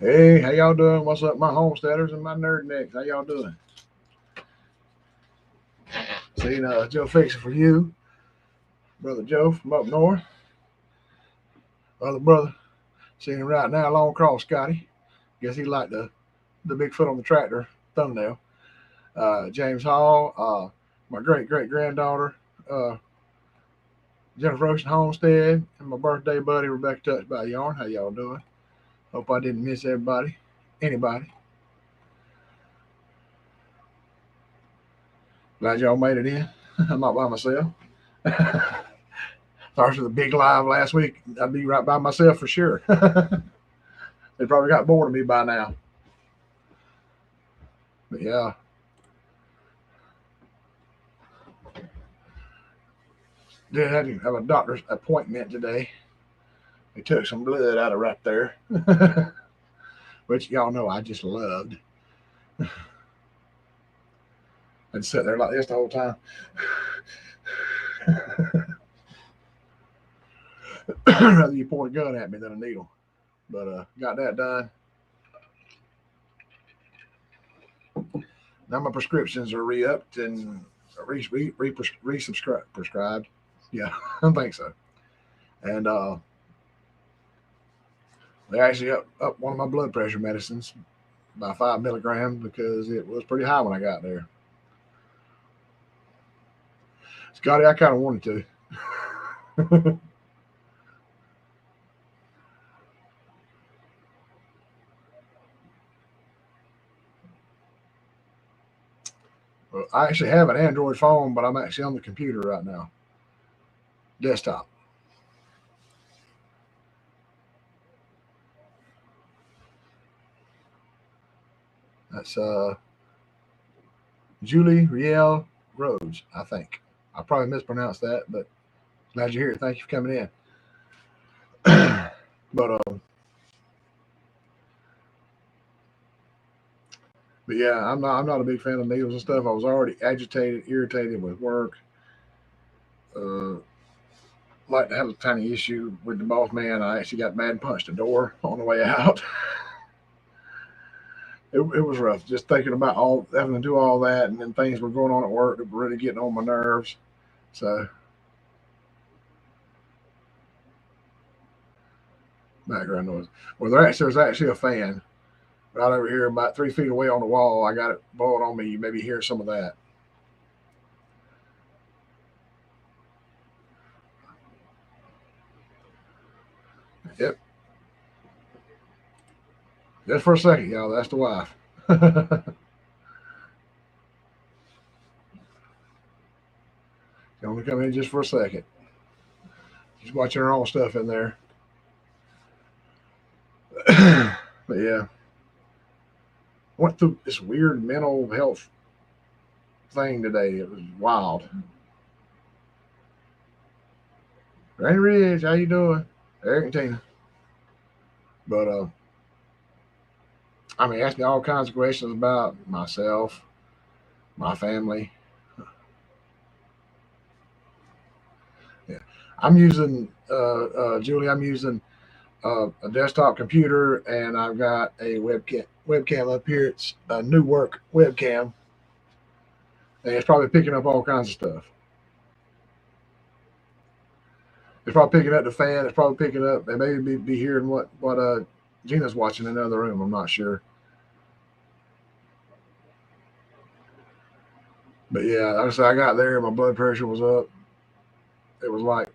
Hey, how y'all doing? What's up, my homesteaders and my nerd necks? How y'all doing? Seeing Joe fixing for you, brother Joe from up north, other brother. Seeing him right now, long cross Scotty. Guess he liked the big foot on the tractor thumbnail. James Hall, my great granddaughter, uh, Jennifer Ocean Homestead, and my birthday buddy Rebecca Touch by Yarn. How y'all doing? Hope I didn't miss everybody, anybody. Glad y'all made it in. I'm not by myself. After the big live last week, I'd be right by myself for sure. They probably got bored of me by now. But yeah, did have to have a doctor's appointment today. They took some blood out of right there, which y'all know I just loved. I'd sit there like this the whole time. Rather you point a gun at me than a needle. But got that done. Now my prescriptions are re-upped and prescribed. Yeah, I think so. And they actually up one of my blood pressure medicines by 5 milligrams because it was pretty high when I got there. Scotty, I kind of wanted to. Well, I actually have an Android phone, but I'm actually on the computer right now, desktop. That's Julie Riel Rhodes, I think. I probably mispronounced that, but glad you're here. Thank you for coming in. But but yeah, I'm not a big fan of needles and stuff. I was already agitated, irritated with work. Uh, like to have a tiny issue with the boss man. I actually got mad and punched the door on the way out. It was rough just thinking about all having to do all that, and then things were going on at work that were really getting on my nerves. So background noise. Well, there's actually a fan right over here, about 3 feet away on the wall. I got it blowing on me. You maybe hear some of that. Yep, just for a second, y'all. That's the wife. She only come in just for a second. She's watching her own stuff in there. But yeah, went through this weird mental health thing today. It was wild. Granny Ridge, how you doing? Eric and Tina. But I mean, asked me all kinds of questions about myself, my family. Yeah, I'm using Julie. I'm using a desktop computer, and I've got a webcam up here. It's a new work webcam, and it's probably picking up all kinds of stuff. It's probably picking up the fan. It's probably picking up. They may be hearing what Gina's watching in another room. I'm not sure, but yeah, like I said, I got there. My blood pressure was up. It was like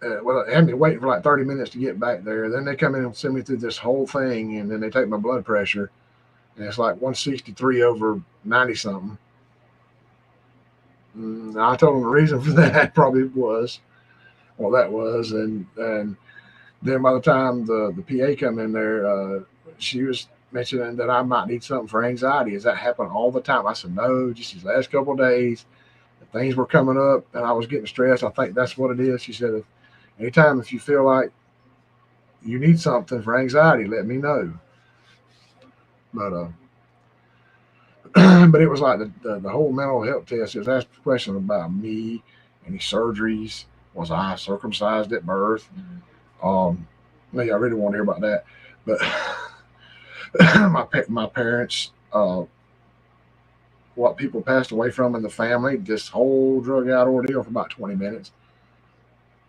well, it had me waiting for like 30 minutes to get back there. Then they come in and send me through this whole thing, and then they take my blood pressure, and it's like 163 over 90 something. I told them the reason for that probably was, well, that was, and then by the time the PA come in there, she was mentioning that I might need something for anxiety. Does that happen all the time? I said no, just these last couple of days, things were coming up, and I was getting stressed. I think that's what it is. She said, anytime if you feel like you need something for anxiety, let me know. But but it was like the whole mental health test. It was asked a question about me, any surgeries, was I circumcised at birth, um, No, I really want to hear about that. But my parents, what people passed away from in the family, this whole drug out ordeal for about 20 minutes,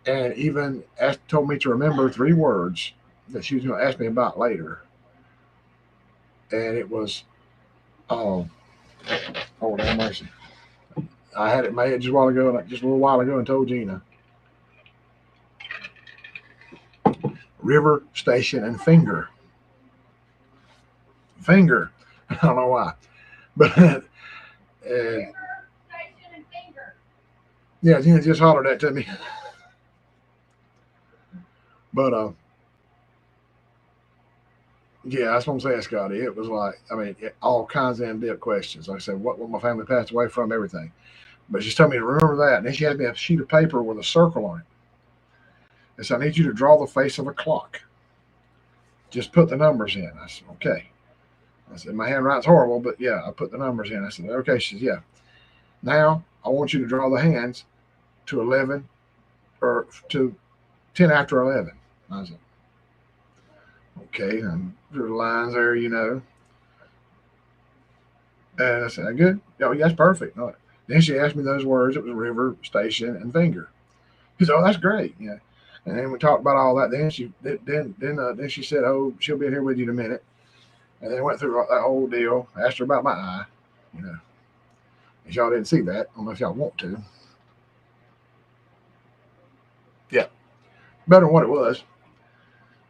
and even told me to remember three words that she was going to ask me about later, and it was, oh, oh, have mercy. I had it made just a while ago, like just a little while ago, and told Gina. River, station, and finger. Finger. I don't know why, but yeah, Gina just hollered that to me. But yeah, that's what I'm saying, Scotty. It was like, I mean, all kinds of in-depth questions. Like I said, what my family passed away from, everything. But she told me to remember that. And then she had me a sheet of paper with a circle on it. And said, I need you to draw the face of a clock. Just put the numbers in. I said, okay. I said, my handwriting's horrible, but yeah, I put the numbers in. I said, okay. She said, yeah. Now I want you to draw the hands to 11 or to 10 after 11. I said, okay. And there are lines there, you know. And I said, good? Oh, yeah, that's perfect. All right. Then she asked me those words. It was river, station, and finger. He said, oh, that's great. Yeah. And then we talked about all that. Then she said, oh, she'll be here with you in a minute. And then went through that whole deal. Asked her about my eye. You know, if y'all didn't see that, I don't know if y'all want to. Yeah, better than what it was.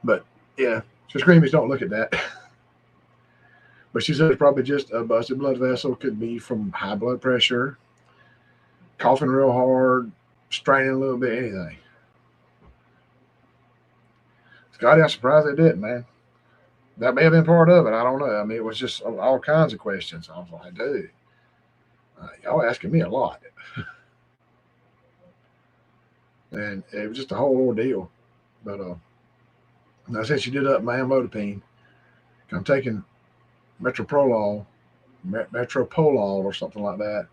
But yeah, so screamies don't look at that. But she said it's probably just a busted blood vessel. Could be from high blood pressure, coughing real hard, straining a little bit, anything. Scotty, I'm surprised they didn't, man. That may have been part of it. I don't know. I mean, it was just all kinds of questions. I was like, dude, y'all asking me a lot. And it was just a whole ordeal. But I said she did up my amlodipine. I'm taking metoprolol, metropolol or something like that,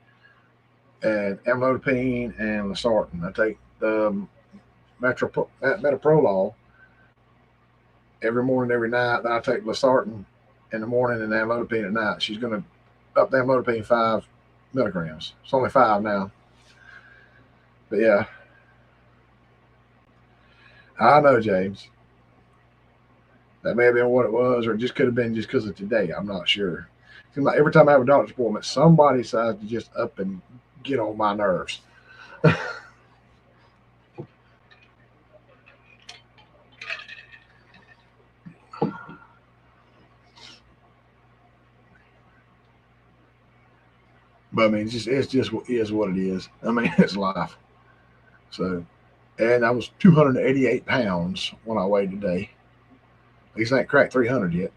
and amlodipine and losartan. I take the metoprolol every morning, every night. Then I take losartan in the morning and amlodipine at night. She's going to up the amlodipine 5 milligrams. It's only 5 now. But yeah, I know, James. That may have been what it was, or it just could have been just because of today. I'm not sure. Seems like every time I have a doctor's appointment, somebody decides to just up and get on my nerves. But I mean, it's just is what it is. I mean, it's life. So, and I was 288 pounds when I weighed today. At least I ain't cracked 300 yet.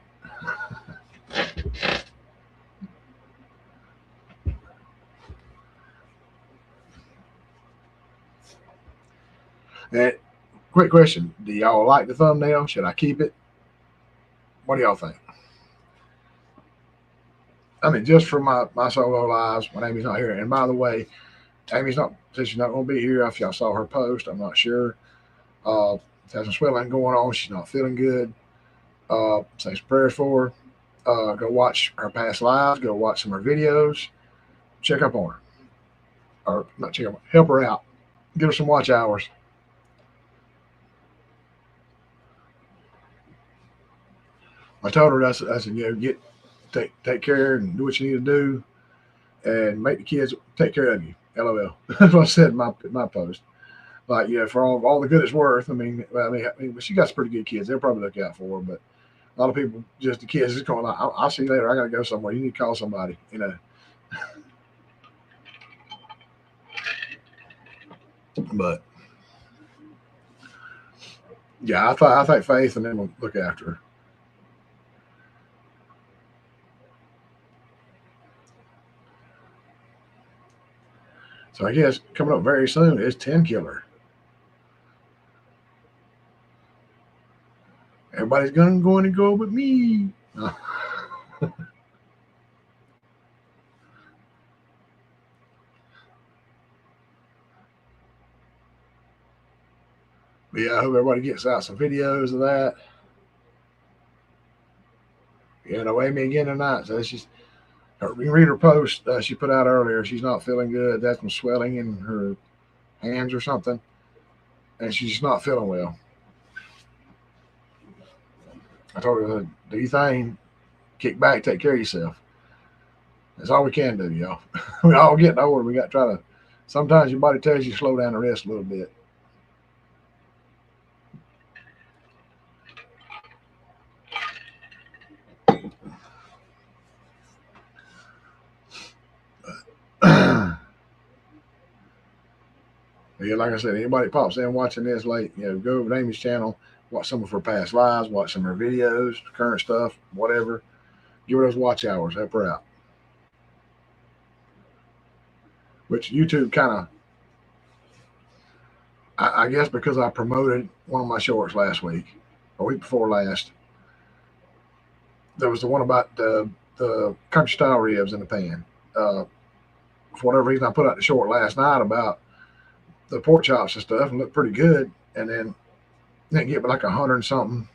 And quick question: do y'all like the thumbnail? Should I keep it? What do y'all think? I mean, just for my solo lives when Amy's not here. And by the way, Amy's not says she's not going to be here. If y'all saw her post, I'm not sure. Has some swelling going on. She's not feeling good. Say some prayers for her. Go watch her past lives. Go watch some of her videos. Check up on her, or not check up, help her out. Give her some watch hours. I told her I said, get take care and do what you need to do, and make the kids take care of you. LOL. That's what I said in my post. Like, yeah, for all the good it's worth. I mean, she got some pretty good kids. They'll probably look out for her, but a lot of people, just the kids, just going like, I'll see you later. I got to go somewhere. You need to call somebody. You know. But yeah, I think Faith and them will look after her. So I guess coming up very soon is 10 Killer. Everybody's going to go with me. But yeah, I hope everybody gets out some videos of that. Yeah, no, Amy again tonight. So she's, you can read her post she put out earlier. She's not feeling good. That's some swelling in her hands or something, and she's just not feeling well. I told her, do your thing, kick back, take care of yourself. That's all we can do, y'all. We all getting older. We got to try to. Sometimes your body tells you to slow down and rest a little bit. Yeah, like I said, anybody pops in watching this late, go over to Amy's channel, watch some of her past lives, watch some of her videos, current stuff, whatever. Give her those watch hours, help her out. Which YouTube kind of, I guess because I promoted one of my shorts last week, a week before last. There was the one about the country style ribs in the pan. For whatever reason, I put out the short last night about the pork chops and stuff and looked pretty good. And then didn't get like 100 and something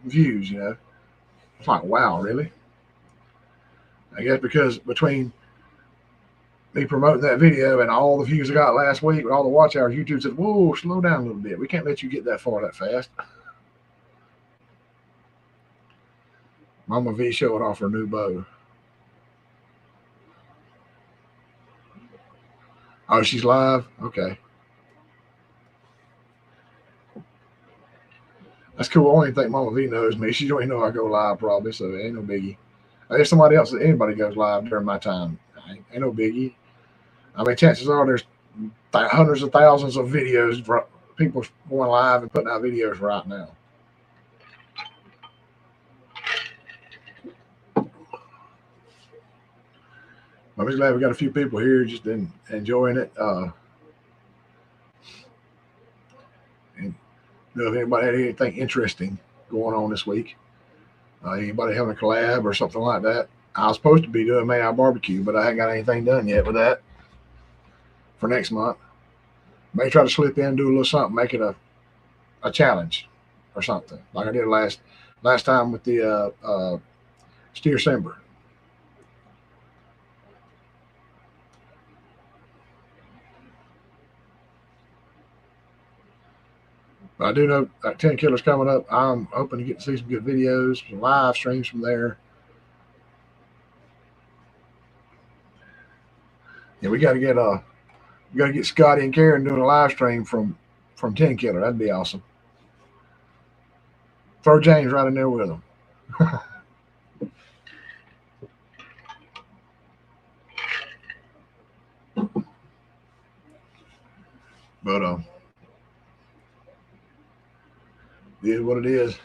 views, It's like, wow, really? I guess because between me promoting that video and all the views I got last week with all the watch hours, YouTube said, whoa, slow down a little bit. We can't let you get that far that fast. Mama V showing off her new bow. Oh, she's live? Okay. That's cool. I don't even think Mama V knows me. She don't even know I go live probably, so it ain't no biggie. If somebody else, anybody goes live during my time, ain't no biggie. I mean, chances are there's hundreds of thousands of videos for people going live and putting out videos right now. I'm just glad we got a few people here just enjoying it. And if anybody had anything interesting going on this week, anybody having a collab or something like that. I was supposed to be doing May I Barbecue, but I haven't got anything done yet with that for next month. May try to slip in and do a little something, make it a challenge or something like I did last time with the steer simber. But I do know that 10 Killers coming up. I'm hoping to get to see some good videos, some live streams from there. Yeah, we got to get Scotty and Karen doing a live stream from 10 Killer. That'd be awesome. Throw James right in there with them. But it is what it is.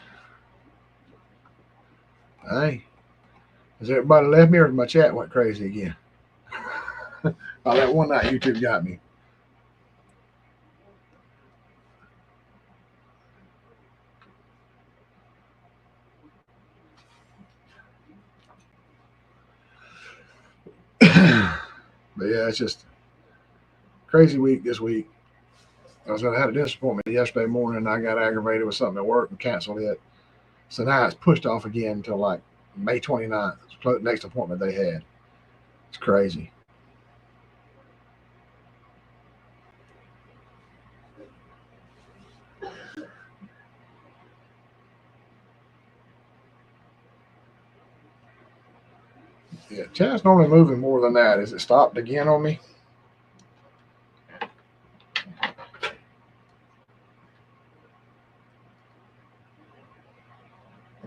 Hey, has everybody left me or my chat went crazy again? Oh, that one night YouTube got me. But yeah, it's just crazy week this week. I had a dentist appointment yesterday morning and I got aggravated with something at work and canceled it. So now it's pushed off again until like May 29th. It's the next appointment they had. It's crazy. Yeah, chat's normally moving more than that. Is it stopped again on me?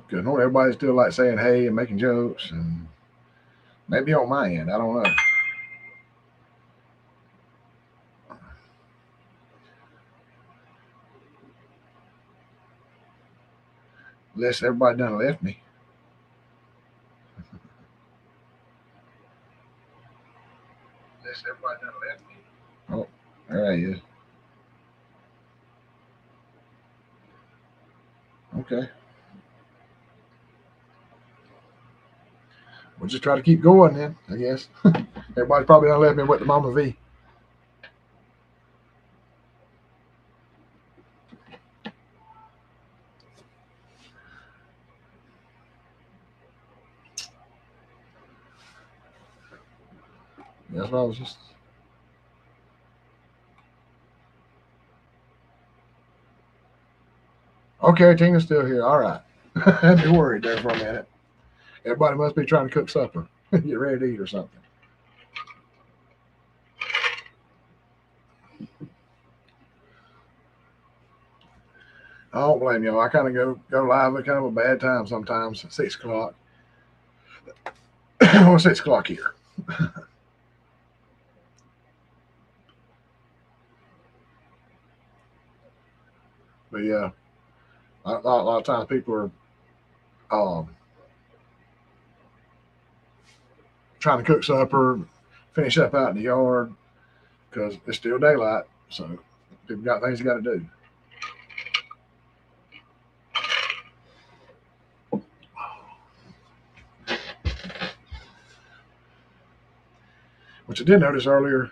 Good. Normally everybody's still like saying hey and making jokes, and maybe on my end, I don't know. Unless everybody done left me. Unless everybody done left me. Oh, there he is. Okay. We'll just try to keep going then, I guess. Everybody's probably done left me with the Mama V. That's what I was just. Okay, Tina's still here. All right. I'd be worried there for a minute. Everybody must be trying to cook supper, get ready to eat or something. I don't blame you. I kind of go live at kind of a bad time sometimes. 6 o'clock. Well, 6 o'clock here. But yeah, a lot of times people are trying to cook supper, finish up out in the yard because it's still daylight. So people got things they got to do. Which I did notice earlier.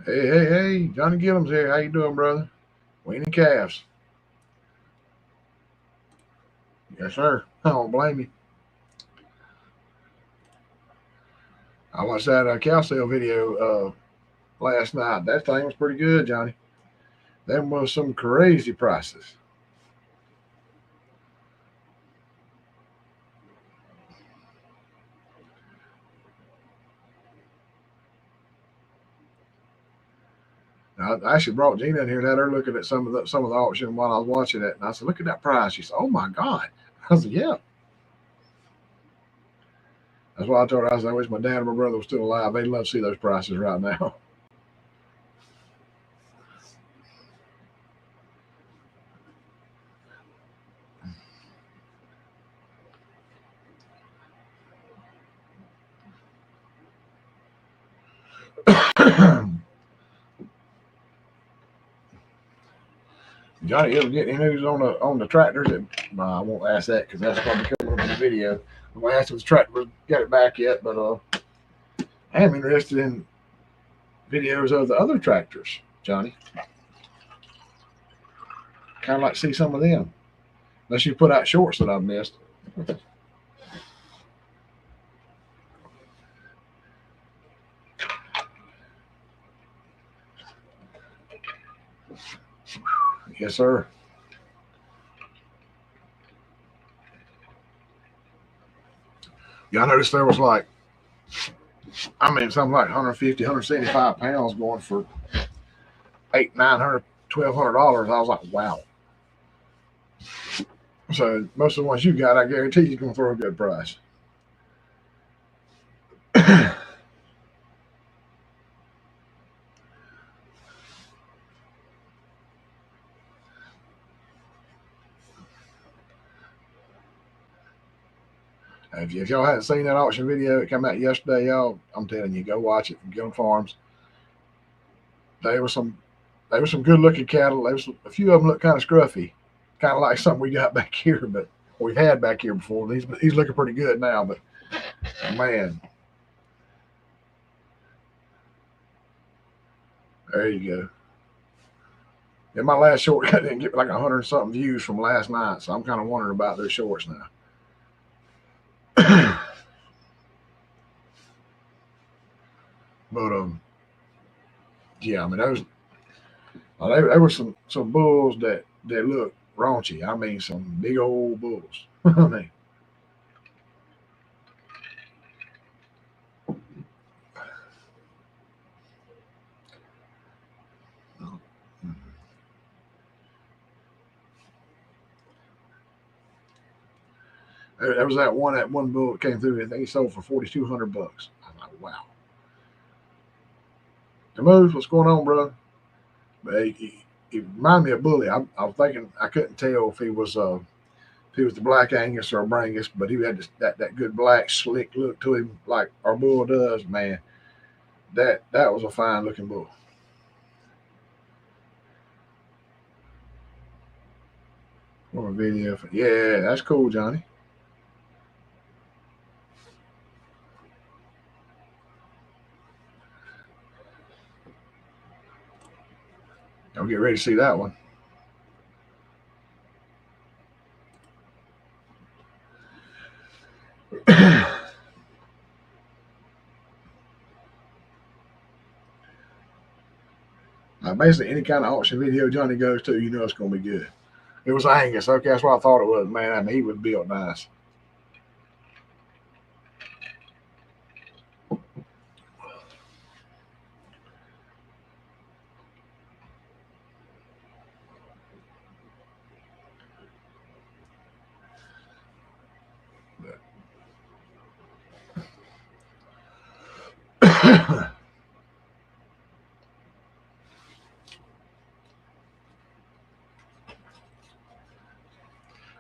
Hey, hey, hey, Johnny Gillum's here. How you doing, brother? Weaning calves. Yes, sir. I don't blame you. I watched that cow sale video last night. That thing was pretty good, Johnny. Them was some crazy prices. I actually brought Gina in here and had her looking at some of the auction while I was watching it, and I said, "Look at that price." She said, "Oh my god!" I said, "Yeah." That's why I told her I said, "I wish my dad and my brother were still alive. They'd love to see those prices right now." Johnny, you ever get any news on the tractors? I won't ask that because that's probably coming up in the video. I'm gonna ask if the tractor got it back yet, but I am interested in videos of the other tractors, Johnny. Kind of like to see some of them. Unless you put out shorts that I've missed. Yes, sir. Yeah, I noticed there was like, something like 150, 175 pounds going for eight, 900, $1,200. I was like, wow. So most of the ones you got, I guarantee you're going to throw a good price. If y'all hadn't seen that auction video, it came out yesterday, y'all. I'm telling you, go watch it. Gillum Farms. They were some, they were some good looking cattle. There was a few of them look kind of scruffy, kind of like something we got back here, but we've had back here before. He's looking pretty good now, but man, there you go. Yeah, my last short didn't get like 100 something views from last night, so I'm kind of wondering about their shorts now. But yeah, I mean those there were some bulls that look raunchy. I mean some big old bulls. I mean, there was that one bull that came through. I think he sold for $4,200. I'm like, wow. The moves, what's going on, brother? But he reminded me of Bully. I was thinking I couldn't tell if he was the black Angus or a Brangus, but he had that good black slick look to him, like our bull does. Man, that was a fine looking bull. More video. Yeah, that's cool, Johnny. I'll get ready to see that one. Basically, any kind of auction video Johnny goes to, you know it's going to be good. It was Angus. Okay, that's what I thought it was. Man, I mean, he was built nice.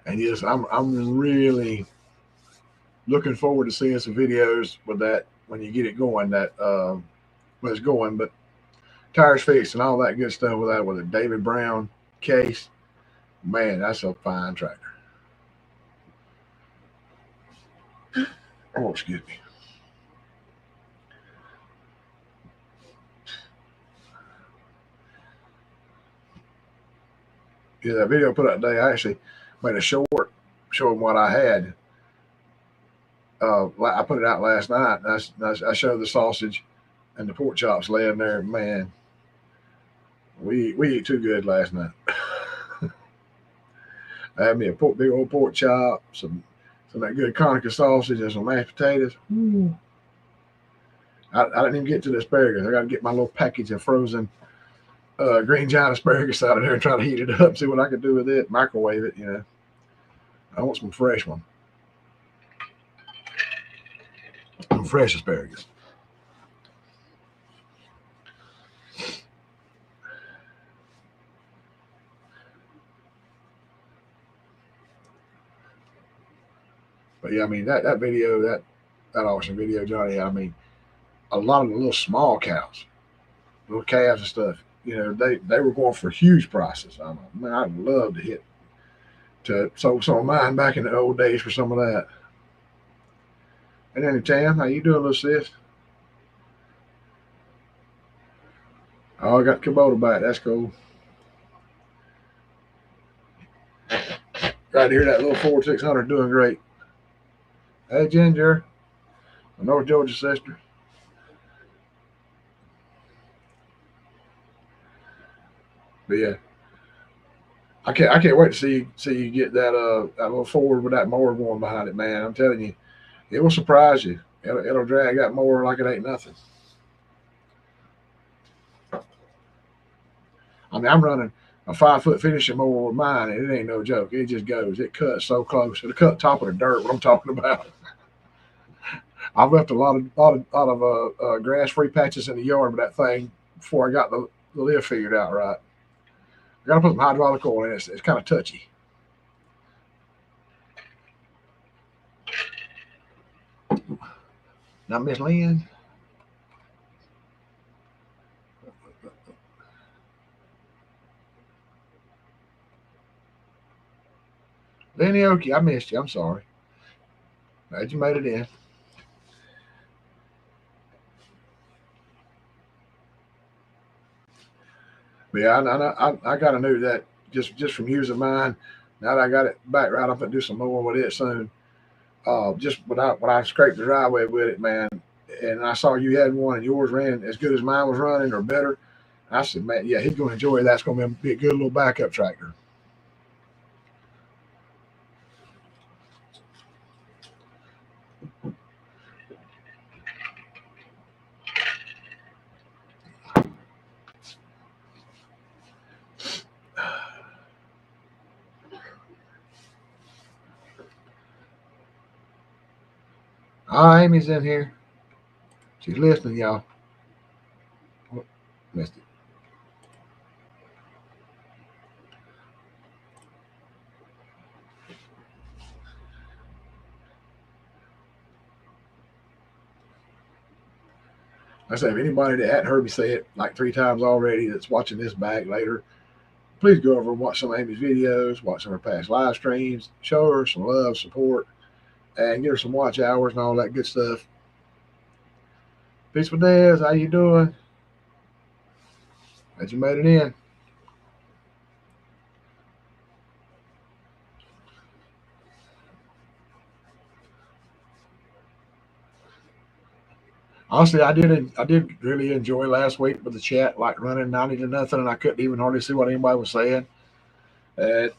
And yes, I'm really looking forward to seeing some videos with that when you get it going. That when it's going, but tires fixed and all that good stuff with that with a David Brown case. Man, that's a fine tractor. Oh, excuse me. Yeah, that video I put out today, I actually made a short showing what I had. I put it out last night. I showed the sausage and the pork chops laying there. Man, we ate too good last night. I had me a big old pork chop, some that good Conacher sausage, and some mashed potatoes. Ooh. I didn't even get to the asparagus. I got to get my little package of frozen green giant asparagus out of there and try to heat it up, see what I can do with it. Microwave it, you know. I want some fresh one, some fresh asparagus. But yeah, I mean that video, that auction video, Johnny. I mean, a lot of the little small cows, little calves and stuff. You know, they were going for huge prices. I mean, I'd love to sold some of mine back in the old days for some of that. And then Tam, how you doing, little sis? Oh, I got Kubota back. That's cool. Right here, that little Ford 600 doing great. Hey, Ginger, a North Georgia sister. But yeah, I can't wait to see you get that little Ford with that mower going behind it, man. I'm telling you, it will surprise you. It'll drag that mower like it ain't nothing. I mean, I'm running a 5 foot finishing mower with mine, and it ain't no joke. It just goes. It cuts so close. It'll cut top of the dirt. What I'm talking about. I've left a lot of grass free patches in the yard with that thing before I got the lift figured out right. I got to put some hydraulic oil in it. It's kind of touchy. Now, Miss Lynn. Lenny Okie, I missed you. I'm sorry. Glad you made it in. But yeah, I got to know that just from using mine. Now that I got it back right, I'm gonna do some more with it soon. Just when I scraped the driveway with it, man, and I saw you had one and yours ran as good as mine was running or better. I said, man, yeah, he's gonna enjoy it. That's gonna be a good little backup tractor. Amy's in here. She's listening, y'all. Oh, missed it. I say, if anybody that hadn't heard me say it like 3 times already that's watching this back later, please go over and watch some of Amy's videos, watch some of her past live streams, show her some love, support, and get her some watch hours and all that good stuff. Peaceful Dez, how you doing? Glad you made it in. Honestly, I did really enjoy last week with the chat, like running 90 to nothing, and I couldn't even hardly see what anybody was saying. And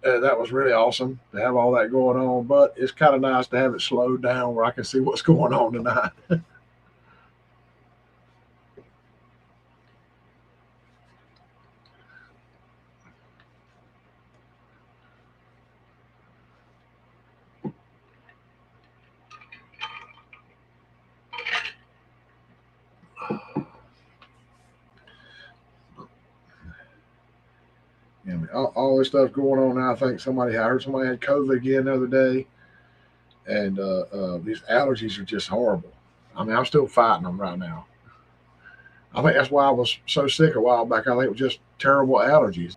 that was really awesome to have all that going on. But it's kind of nice to have it slowed down where I can see what's going on tonight. I mean, all this stuff going on now. I heard somebody had COVID again the other day, and these allergies are just horrible. I mean, I'm still fighting them right now. I think that's why I was so sick a while back. I think it was just terrible allergies.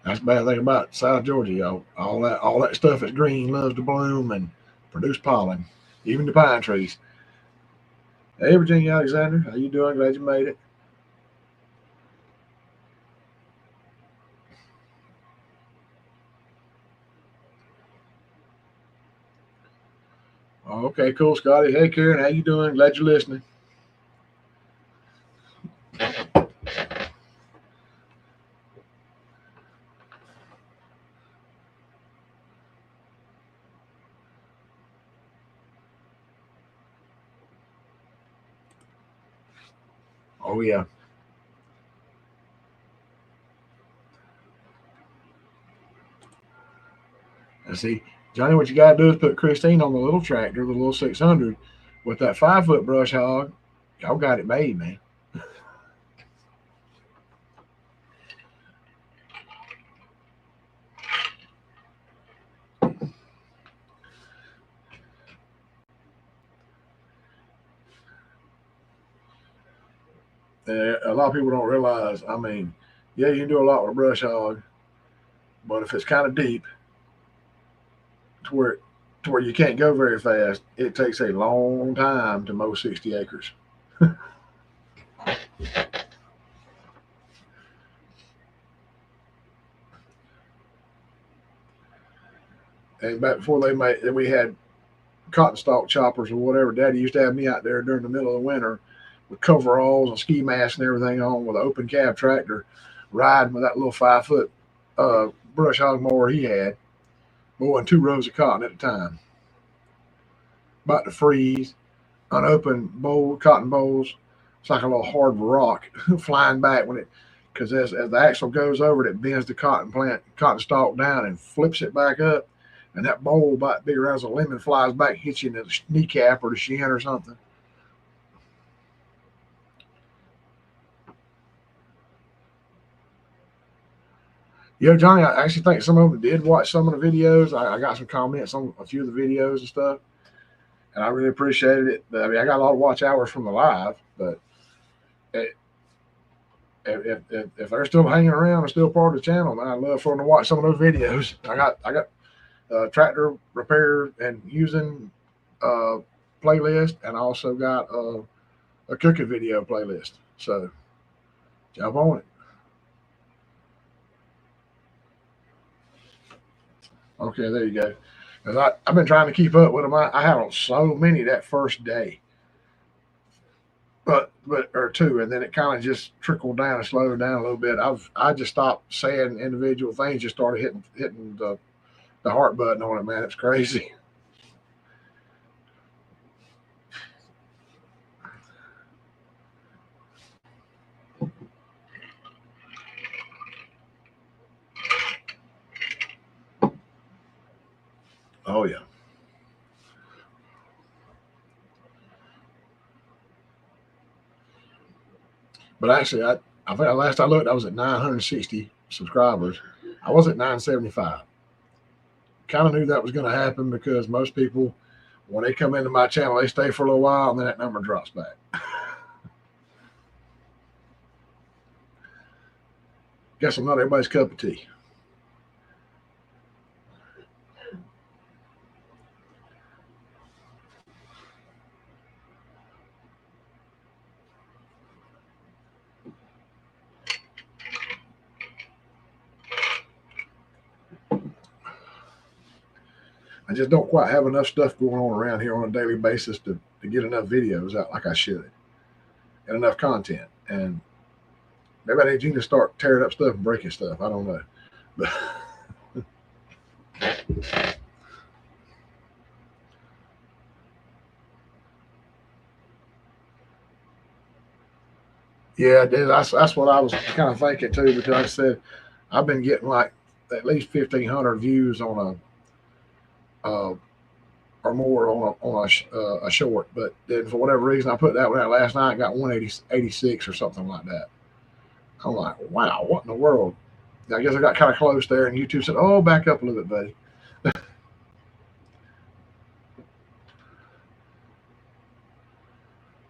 That's the bad thing about South Georgia, y'all. All that stuff that's green loves to bloom and produce pollen, even the pine trees. Hey, Virginia Alexander, how you doing? Glad you made it. Oh, okay, cool, Scotty. Hey, Karen, how you doing? Glad you're listening. Oh yeah. And see, Johnny, what you got to do is put Christine on the little tractor, the little 600, with that 5 foot brush hog. Y'all got it made, man. A lot of people don't realize. I mean, yeah, you can do a lot with a brush hog, but if it's kind of deep to where you can't go very fast, it takes a long time to mow 60 acres. And back before we had cotton stalk choppers or whatever. Daddy used to have me out there during the middle of the winter with coveralls and ski masks and everything on with an open cab tractor, riding with that little 5 foot brush hog mower he had, mowing 2 rows of cotton at a time, about to freeze, unopened cotton bolls. It's like a little hard rock flying back when it, because as the axle goes over it, it bends the cotton stalk down and flips it back up. And that bowl about big around as a lemon flies back, hits you in the kneecap or the shin or something. Yeah, Johnny, I actually think some of them did watch some of the videos. I got some comments on a few of the videos and stuff, and I really appreciated it. I mean, I got a lot of watch hours from the live, but if, if they're still hanging around and still part of the channel, man, I'd love for them to watch some of those videos. I got tractor repair and using uh, playlist, and I also got a cooking video playlist. So jump on it. Okay, there you go. Because I've been trying to keep up with them. I had on so many that first day, but or two, and then it kind of just trickled down and slowed down a little bit. I just stopped saying individual things, just started hitting the heart button on it. Man, it's crazy. Oh yeah. But actually, I think last I looked, I was at 960 subscribers. I was at 975. Kind of knew that was going to happen because most people, when they come into my channel, they stay for a little while and then that number drops back. Guess I'm not everybody's cup of tea. I just don't quite have enough stuff going on around here on a daily basis to get enough videos out like I should and enough content. And maybe I need you to start tearing up stuff and breaking stuff. I don't know. But yeah, dude, that's what I was kind of thinking too, because like I said, I've been getting like at least 1,500 views on a or more on a short. But then for whatever reason, I put that one out last night and got 186 or something like that. I'm like, wow, what in the world? I guess I got kind of close there, and YouTube said, "Oh, back up a little bit, buddy."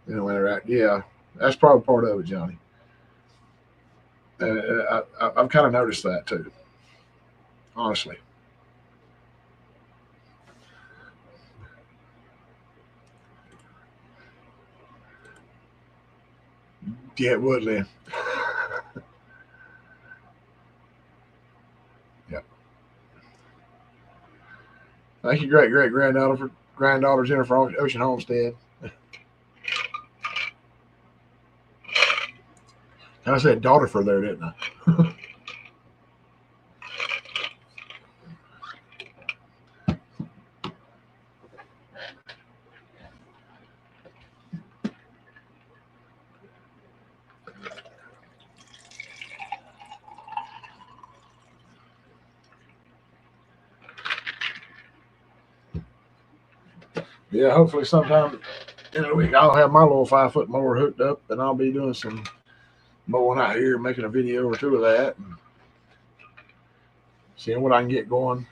Right, yeah, that's probably part of it, Johnny. And I've kind of noticed that too, honestly. Yeah, it would, Lynn. Yeah. Thank you, great great granddaughter Jennifer Ocean Homestead. And I said daughter for there, didn't I? Yeah, hopefully sometime in a week I'll have my little 5 foot mower hooked up, and I'll be doing some mowing out here, making a video or two of that, and seeing what I can get going.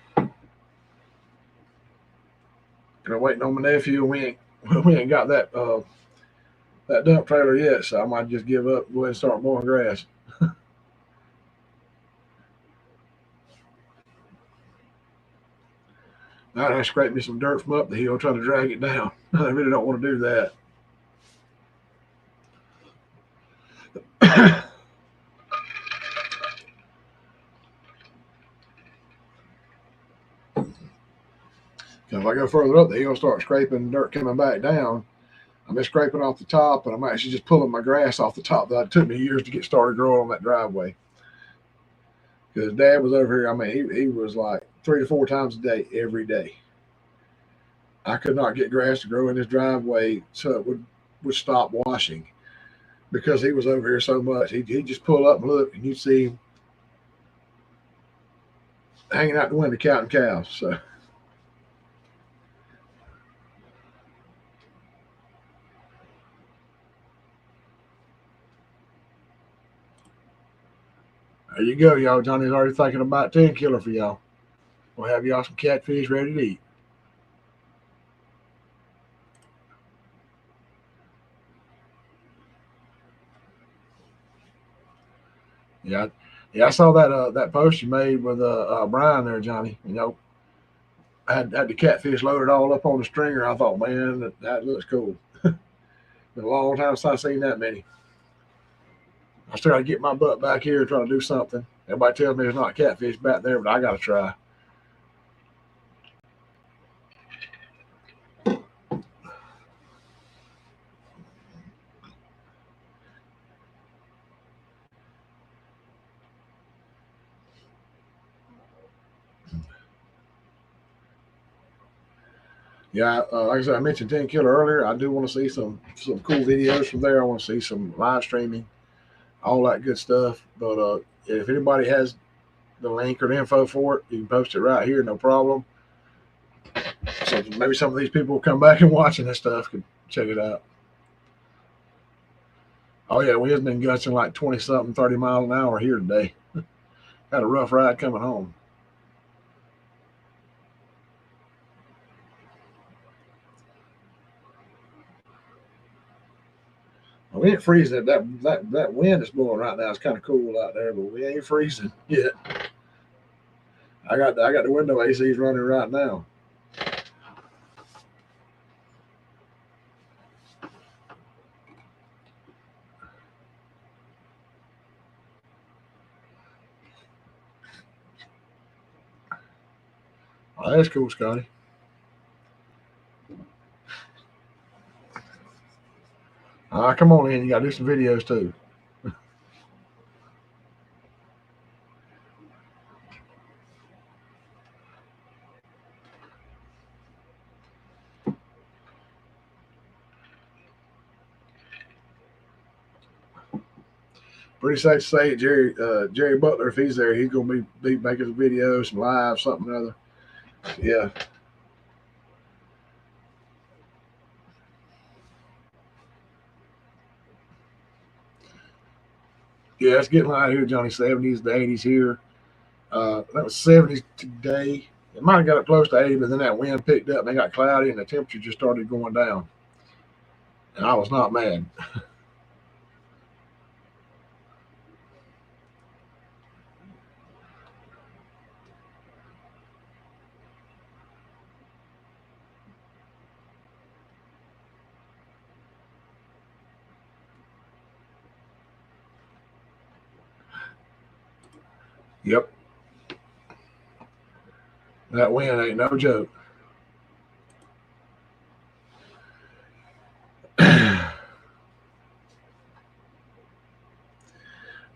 Waiting on my nephew. We ain't got that dump trailer yet, so I might just give up, go ahead and start mowing grass. I scrape me some dirt from up the hill, trying to drag it down. I really don't want to do that. If I go further up the hill, start scraping dirt coming back down, I'm just scraping off the top, and I'm actually just pulling my grass off the top that it took me years to get started growing on that driveway. Because Dad was over here, I mean, he was like 3 to 4 times a day, every day. I could not get grass to grow in his driveway so it would stop washing because he was over here so much. He'd just pull up and look, and you'd see him hanging out the window counting cows. So there you go, y'all. Johnny's already thinking about 10 killer for y'all. We'll have y'all some catfish ready to eat. Yeah, yeah. I saw that post you made with Brian there, Johnny. Had the catfish loaded all up on the stringer. I thought, man, that looks cool. Been a long time since I've seen that many. I still got to get my butt back here and try to do something. Everybody tells me there's not catfish back there, but I got to try. Yeah, like I said, I mentioned 10 Killer earlier. I do want to see some cool videos from there. I want to see some live streaming, all that good stuff. But if anybody has the link or the info for it, you can post it right here, no problem. So maybe some of these people will come back and watching this stuff can check it out. Oh yeah, we have been gushing like 20 something, 30 miles an hour here today. Had a rough ride coming home. We ain't freezing. That wind is blowing right now. It's kind of cool out there, but we ain't freezing yet. I got the window ACs running right now. Oh, that's cool, Scotty. All right, come on in. You got to do some videos too. Pretty safe to say Jerry Butler, if he's there, he's gonna be making some videos, some live, something or other. Yeah, yeah, it's getting light here, Johnny. 70s to 80s here. That was 70s today. It might have got up close to 80, but then that wind picked up and they got cloudy and the temperature just started going down. And I was not mad. Yep, that wind ain't no joke.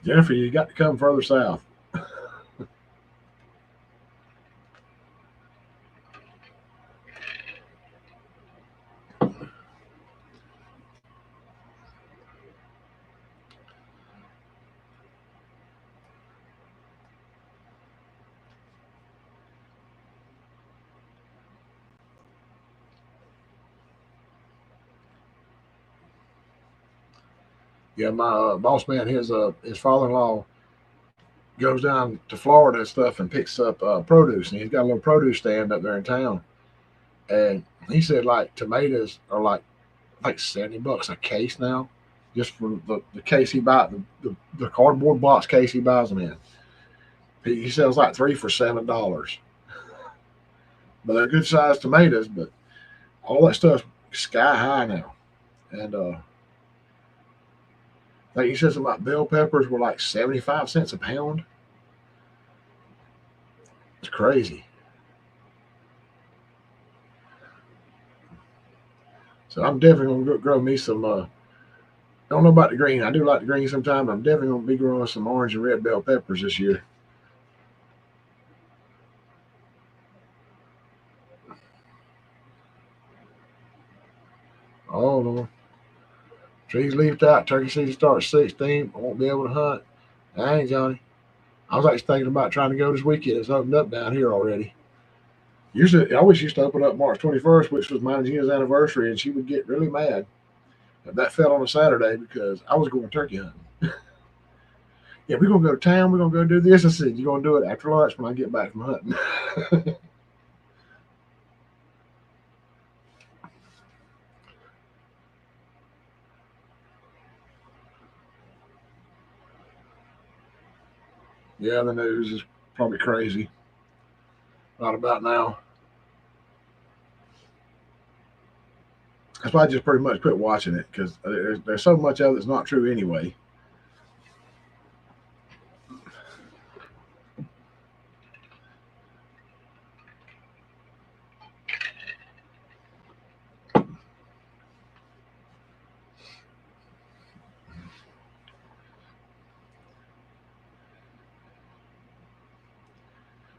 Jennifer, you got to come further south. Yeah, my boss man, his father-in-law goes down to Florida and stuff and picks up produce, and he's got a little produce stand up there in town. And he said like tomatoes are like $70 a case now, just for the case he buys, the cardboard box case he buys them in. He sells like three for $7, but they're good sized tomatoes. But all that stuff's sky high now, and like he says about bell peppers were like 75 cents a pound. It's crazy. So I'm definitely gonna grow me some. I don't know about the green. I do like the green sometimes. I'm definitely gonna be growing some orange and red bell peppers this year. Oh Lord. Trees leafed out. Turkey season starts 16th. I won't be able to hunt. Dang, Johnny. I was actually thinking about trying to go this weekend. It's opened up down here already. Usually, I always used to open up March 21st, which was mine and Gina's anniversary, and she would get really mad if that fell on a Saturday because I was going turkey hunting. Yeah, we're going to go to town. We're going to go do this. I said, you're going to do it after lunch when I get back from hunting. Yeah, the news is probably crazy. Not about now. That's why I just pretty much quit watching it because there's so much of it that's not true anyway.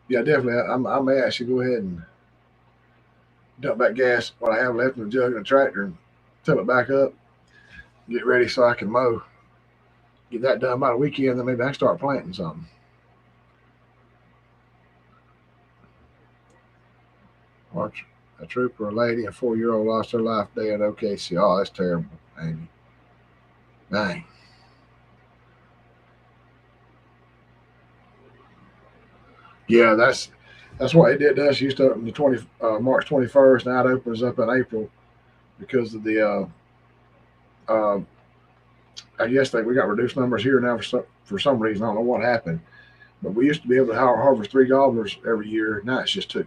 Yeah, definitely. I may actually go ahead and dump that gas, what I have left in the jug in the tractor, and fill it back up, get ready so I can mow. Get that done by the weekend, then maybe I can start planting something. Watch a trooper, a lady, and 4-year-old lost their life day at OKC. Oh, that's terrible, Amy. Dang. Yeah, that's what it did to us. It used to open the March 21st. Now it opens up in April because of the I guess that we got reduced numbers here now for some reason. I don't know what happened, but we used to be able to harvest 3 gobblers every year. Now it's just 2.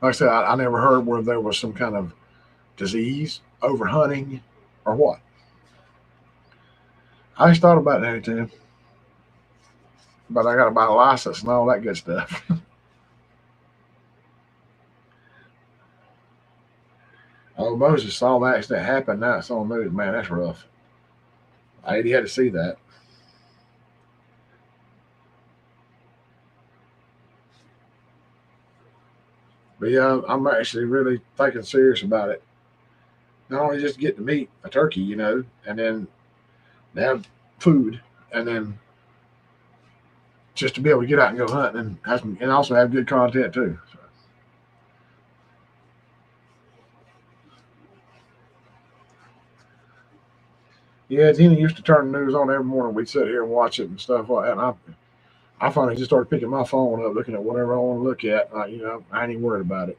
Like I said, I never heard where there was some kind of disease, overhunting, or what. I just thought about that anytime, but I got to buy a license and all that good stuff. Oh, Moses saw the accident happen. Now it's on the news. Man, that's rough. He had to see that. But yeah, I'm actually really thinking serious about it. Not only just get to meet a turkey, and then have food, and then just to be able to get out and go hunting and also have good content too. So, yeah, Tina used to turn the news on every morning. We'd sit here and watch it and stuff like that. And I finally just started picking my phone up, looking at whatever I want to look at. I ain't even worried about it.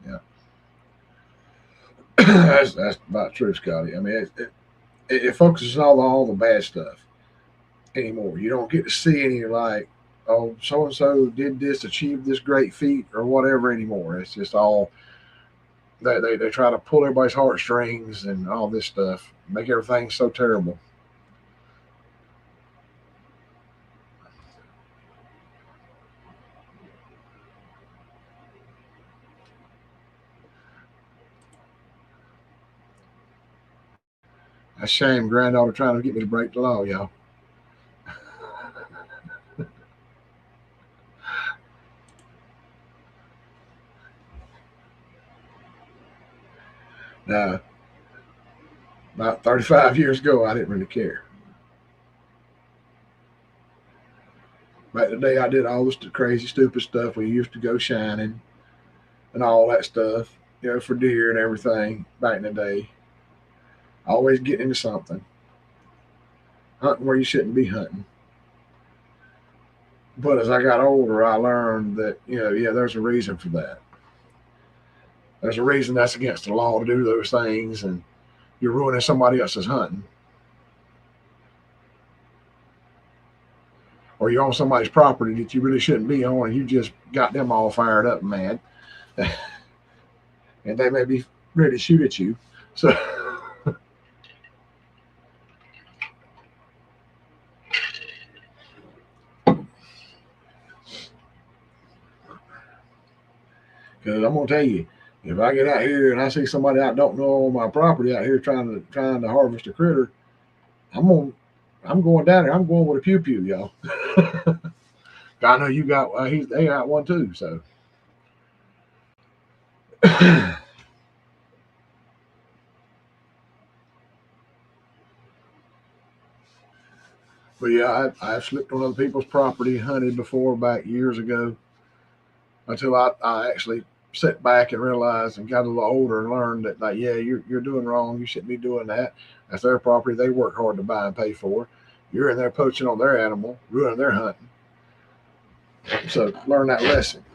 Yeah, that's about true, Scotty. I mean, it focuses on all the bad stuff anymore. You don't get to see any like, oh, so and so did this, achieved this great feat, or whatever anymore. It's just all they try to pull everybody's heartstrings and all this stuff, make everything so terrible. A shame, granddaughter trying to get me to break the law, y'all. Now, about 35 years ago, I didn't really care. Back in the day, I did all this crazy, stupid stuff. We used to go shining and all that stuff, for deer and everything back in the day. Always getting into something, hunting where you shouldn't be hunting. But as I got older, I learned that, yeah, there's a reason for that. There's a reason that's against the law to do those things, and you're ruining somebody else's hunting, or you're on somebody's property that you really shouldn't be on, and you just got them all fired up and mad, and they may be ready to shoot at you. So, because I'm gonna tell you, if I get out here and I see somebody I don't know on my property out here trying to harvest a critter, I'm gonna I'm going down there. I'm going with a pew pew, y'all. I know you got they got one too. So, but yeah, I've slipped on other people's property, hunted before back years ago, until I actually sat back and realized and got a little older and learned that, like, yeah, you're doing wrong. You shouldn't be doing that. That's their property. They work hard to buy and pay for. You're in there poaching on their animal, ruining their hunting. So learn that lesson.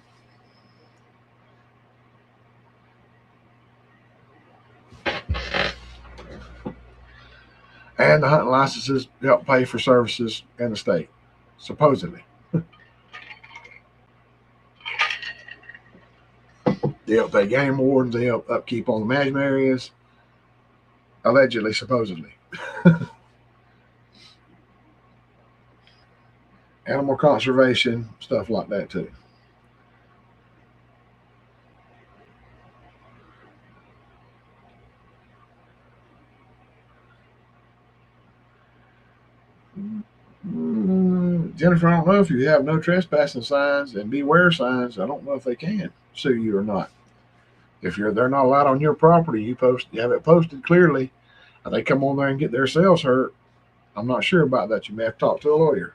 And the hunting licenses help pay for services in the state, supposedly. They help pay game wardens. They help upkeep on the management areas, allegedly, supposedly. Animal conservation, stuff like that too. Jennifer, I don't know if you have no trespassing signs and beware signs. I don't know if they can sue you or not. If they're not allowed on your property, you have it posted clearly, and they come on there and get their selves hurt. I'm not sure about that. You may have to talk to a lawyer.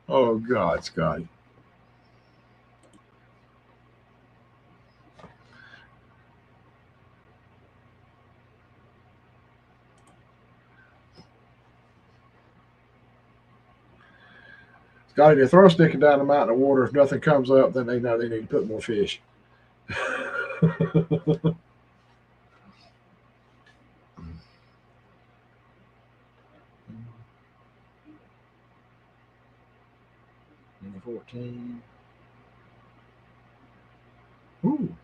Oh God, Scotty. Scotty, they throw a stick down the mountain of water. If nothing comes up, then they know they need to put more fish. 14. Ooh.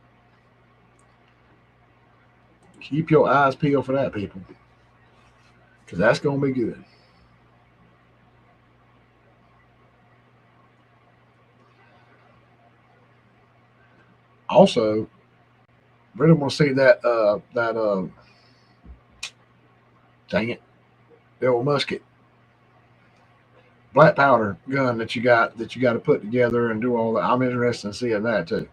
Keep your eyes peeled for that, people, because that's going to be good. Also, really want to see that dang it, the old musket black powder gun that you got to put together and do all that. I'm interested in seeing that too.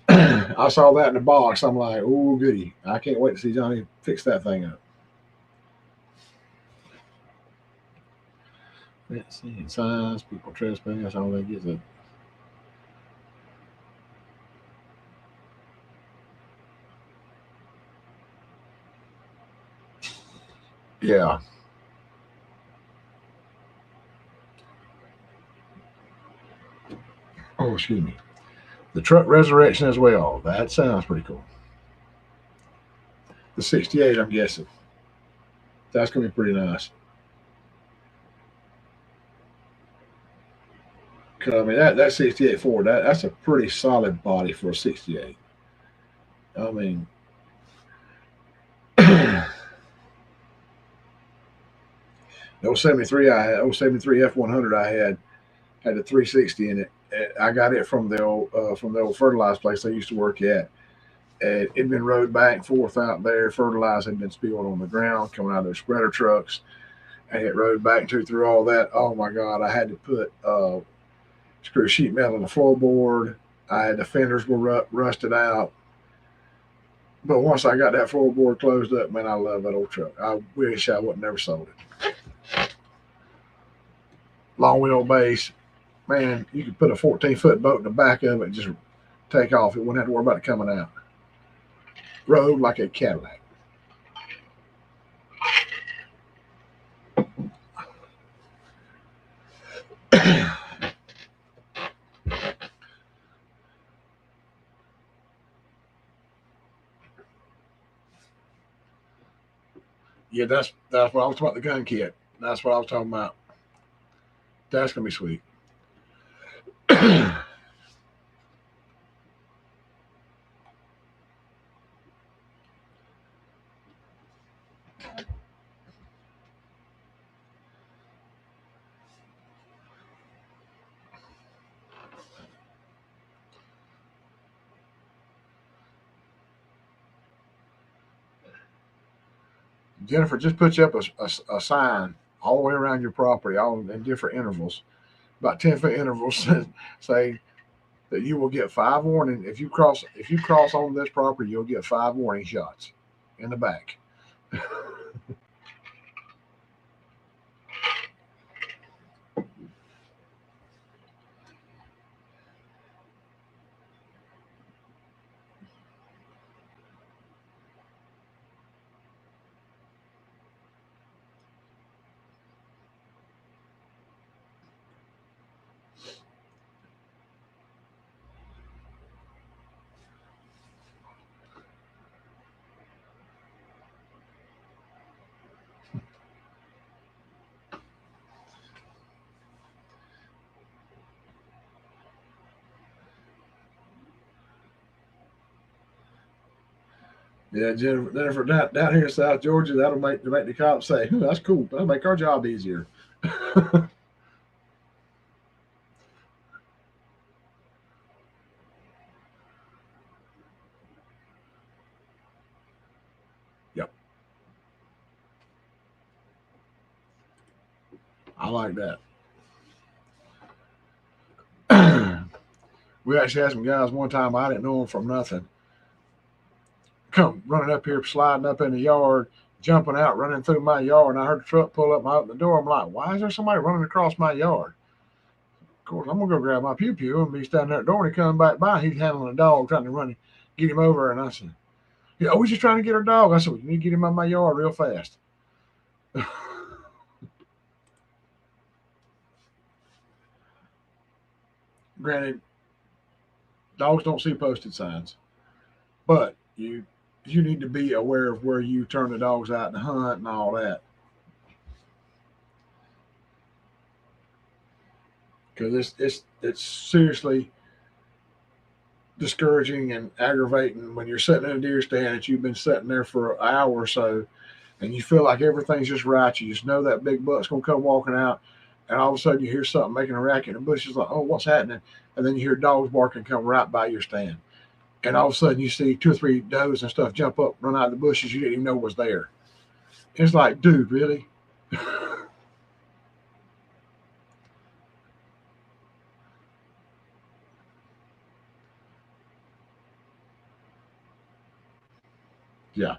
I saw that in the box. I'm like, oh goody! I can't wait to see Johnny fix that thing up. Let's see, signs, people trespass, all that gets it. Yeah. Oh, excuse me. The truck resurrection as well. That sounds pretty cool. The 68, I'm guessing. That's gonna be pretty nice. 'Cause, I mean that 68 Ford, that's a pretty solid body for a 68. I mean, the 73 I had, 73 F100 I had a 360 in it. And I got it from the old fertilizer place I used to work at. And it'd been rode back and forth out there. Fertilizer had been spilled on the ground coming out of their spreader trucks. And it rode back through all that. Oh my God! I had to put screw sheet metal in the floorboard. I had the fenders were rusted out. But once I got that floorboard closed up, man, I love that old truck. I wish I would never sold it. Long wheelbase, man. You could put a 14-foot boat in the back of it and just take off. It wouldn't have to worry about it coming out. Rode like a Cadillac. Yeah, that's what I was talking about. The gun kit. That's what I was talking about. That's gonna be sweet. Jennifer, just put you up a sign all the way around your property, all in different intervals, about 10-foot intervals, say that you will get 5 warning if you cross on this property, you'll get 5 warning shots in the back. Yeah, Jennifer, down here in South Georgia, that'll make the cops say, "That's cool. That'll make our job easier." Yep, I like that. We actually had some guys one time. I didn't know them from nothing. Come running up here, sliding up in the yard, jumping out, running through my yard, and I heard the truck pull up. And I opened the door. I'm like, "Why is there somebody running across my yard?" Of course, I'm gonna go grab my pew pew and be standing there at the door. And he come back by. He's handling a dog, trying to get him over. And I said, "Yeah, we're just trying to get our dog." I said, "Well, you need to get him out of my yard real fast." Granted, dogs don't see posted signs, but you need to be aware of where you turn the dogs out to hunt and all that. because it's seriously discouraging and aggravating when you're sitting in a deer stand and you've been sitting there for an hour or so, and you feel like everything's just right. You just know that big buck's gonna come walking out, and all of a sudden you hear something making a racket in the bushes, like, oh, what's happening? And then you hear dogs barking come right by your stand, and all of a sudden you see two or three does and stuff jump up, run out of the bushes you didn't even know was there. It's like, dude, really? Yeah.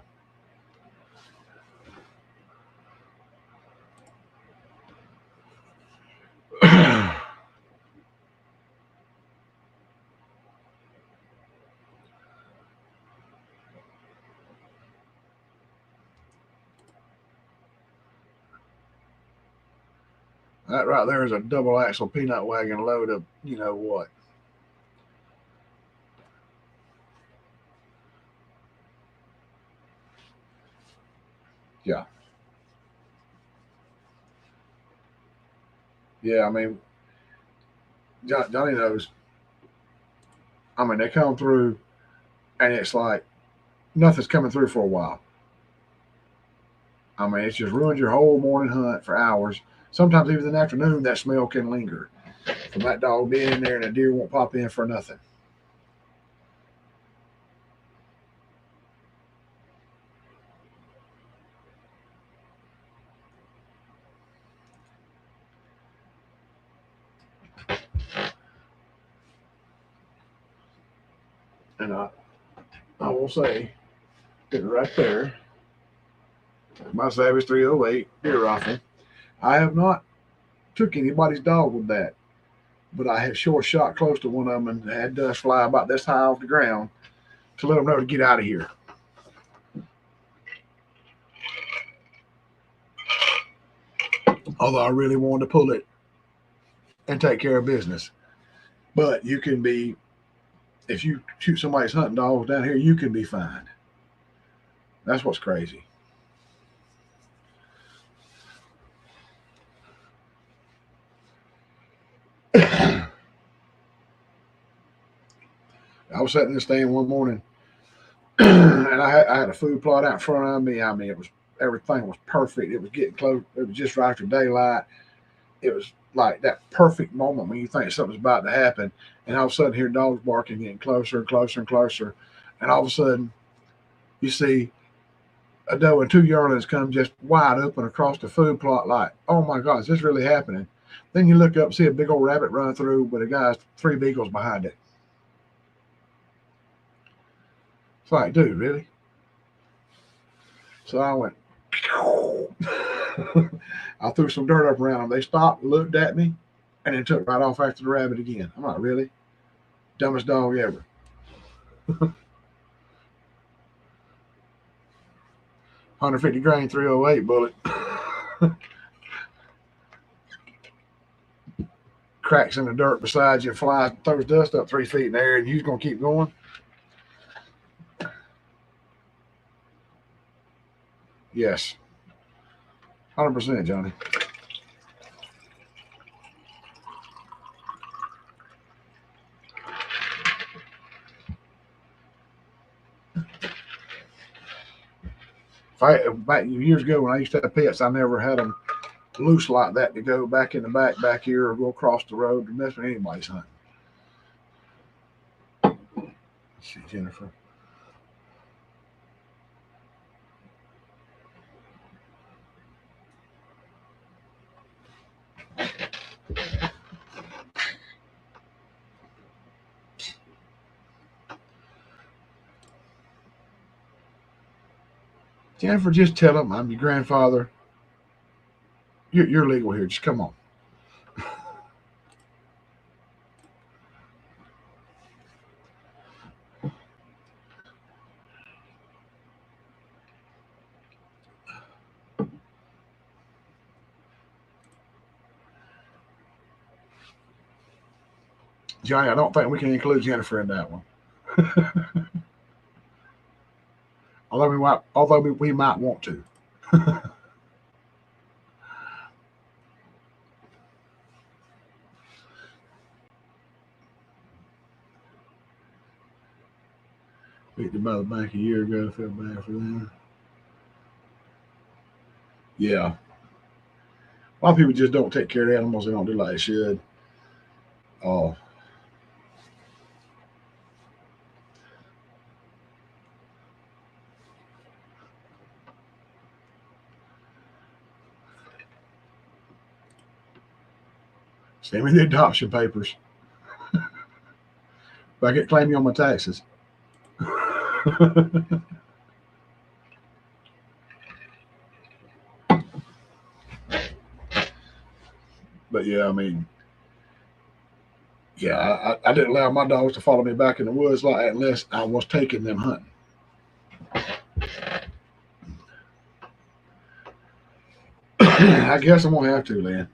That right there is a double axle peanut wagon load of you know what. Yeah. Yeah. I mean, Johnny knows. I mean, they come through, and it's like nothing's coming through for a while. I mean, it's just ruined your whole morning hunt for hours. Sometimes even in the afternoon, that smell can linger from that dog being in there, and a deer won't pop in for nothing. And I will say that right there, my Savage 308 deer rifle. I have not took anybody's dog with that, but I have sure shot close to one of them and had dust fly about this high off the ground to let them know to get out of here. Although I really wanted to pull it and take care of business. But you can be, if you shoot somebody's hunting dogs down here, you can be fined. That's what's crazy. I was sitting in the stand one morning and I had a food plot out in front of me. I mean, it was everything was perfect. It was getting close. It was just right after daylight. It was like that perfect moment when you think something's about to happen, and all of a sudden, hear dogs barking, getting closer and closer and closer, and all of a sudden, you see a doe and two yearlings come just wide open across the food plot. Like, oh my God, is this really happening? Then you look up, see a big old rabbit run through with a guy's three beagles behind it. It's like, dude, really? So I went. I threw some dirt up around them. They stopped, looked at me, and then took right off after the rabbit again. I'm like, really? Dumbest dog ever. 150 grain 308 bullet. Cracks in the dirt beside you, flies, throws dust up 3 feet in the air, and you're going to keep going? Yes. 100%, Johnny. Back years ago when I used to have pets, I never had them loose like that to go back in the back here or go across the road to mess with anybody's hunting. Let's see, Jennifer. Jennifer, just tell them I'm your grandfather. You're legal here. Just come on. Johnny, I don't think we can include Jennifer in that one. Although we might want to. Picked it by the bank a year ago. Felt bad for them. Yeah. A lot of people just don't take care of animals. They don't do like they should. Oh, send me the adoption papers. If I get claim you on my taxes. But yeah, I mean, yeah, I didn't allow my dogs to follow me back in the woods like that unless I was taking them hunting. I guess I'm gonna have to, Lynn.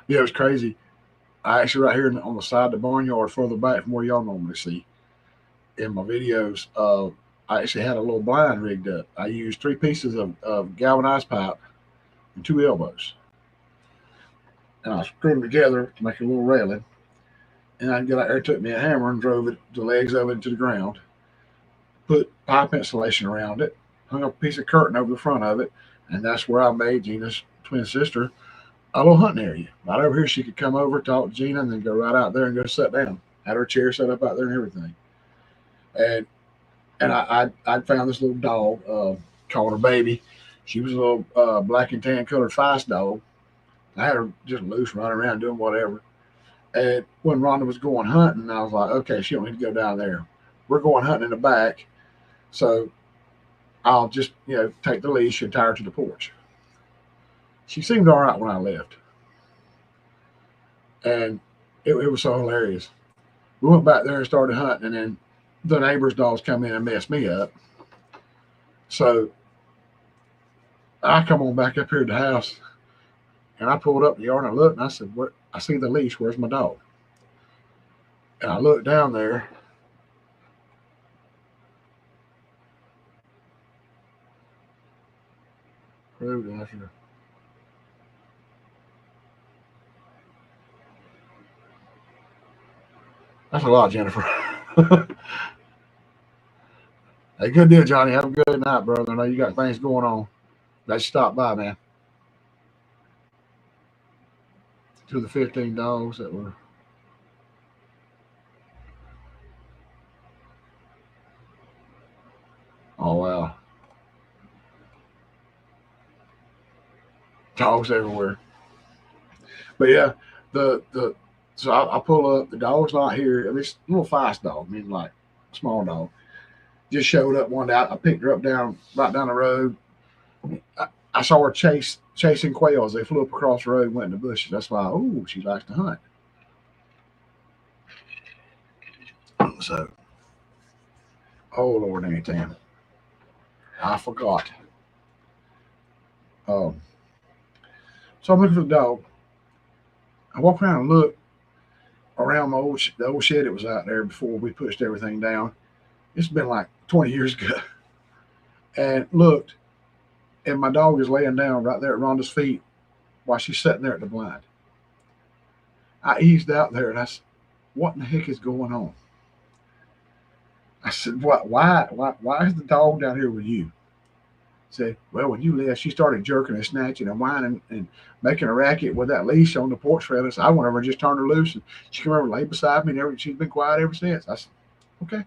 Yeah, it was crazy. I actually right here on the side of the barnyard, further back from where y'all normally see in my videos. I actually had a little blind rigged up. I used three pieces of galvanized pipe and two elbows, and I screwed them together to make a little railing. And I got out there, took me a hammer and drove it the legs of it into the ground. Put pipe insulation around it, hung a piece of curtain over the front of it, and that's where I made Gina's twin sister a little hunting area. Right over here, she could come over, talk to Gina, and then go right out there and go sit down. Had her chair set up out there and everything. And I found this little dog, called her Baby. She was a little black and tan colored feist dog. I had her just loose, running around doing whatever. And when Rhonda was going hunting, I was like, okay, she don't need to go down there. We're going hunting in the back, so I'll just take the leash and tie her to the porch. She seemed all right when I left, and it was so hilarious. We went back there and started hunting, and then the neighbor's dogs come in and messed me up. So I come on back up here to the house, and I pulled up the yard and I looked, and I said, "Where? I see the leash. Where's my dog?" And I looked down there. That's a lot, Jennifer. Hey, good deal, Johnny. Have a good night, brother. I know you got things going on. Let's stop by, man. To the 15 dogs that were. Oh wow, dogs everywhere. But yeah, the so I pull up. The dog's not here. I mean, it's a little fast dog. I mean, like small dog. Just showed up one day. I picked her up down right down the road. I saw her chasing quails. They flew up across the road and went in the bushes. That's why. Oh, she likes to hunt. So, oh Lord, anytime. I forgot. Um, so I'm looking for the dog. I walk around and look around the old shed that was out there before we pushed everything down. It's been like 20 years ago. And looked, and my dog is laying down right there at Rhonda's feet while she's sitting there at the blind. I eased out there and I said, "What in the heck is going on?" I said, "What? Why is the dog down here with you?" Said, "Well, when you left, she started jerking and snatching and whining and making a racket with that leash on the porch trellis. I went over and just turned her loose, and she came over and laid beside me, and she's been quiet ever since." I said, "Okay."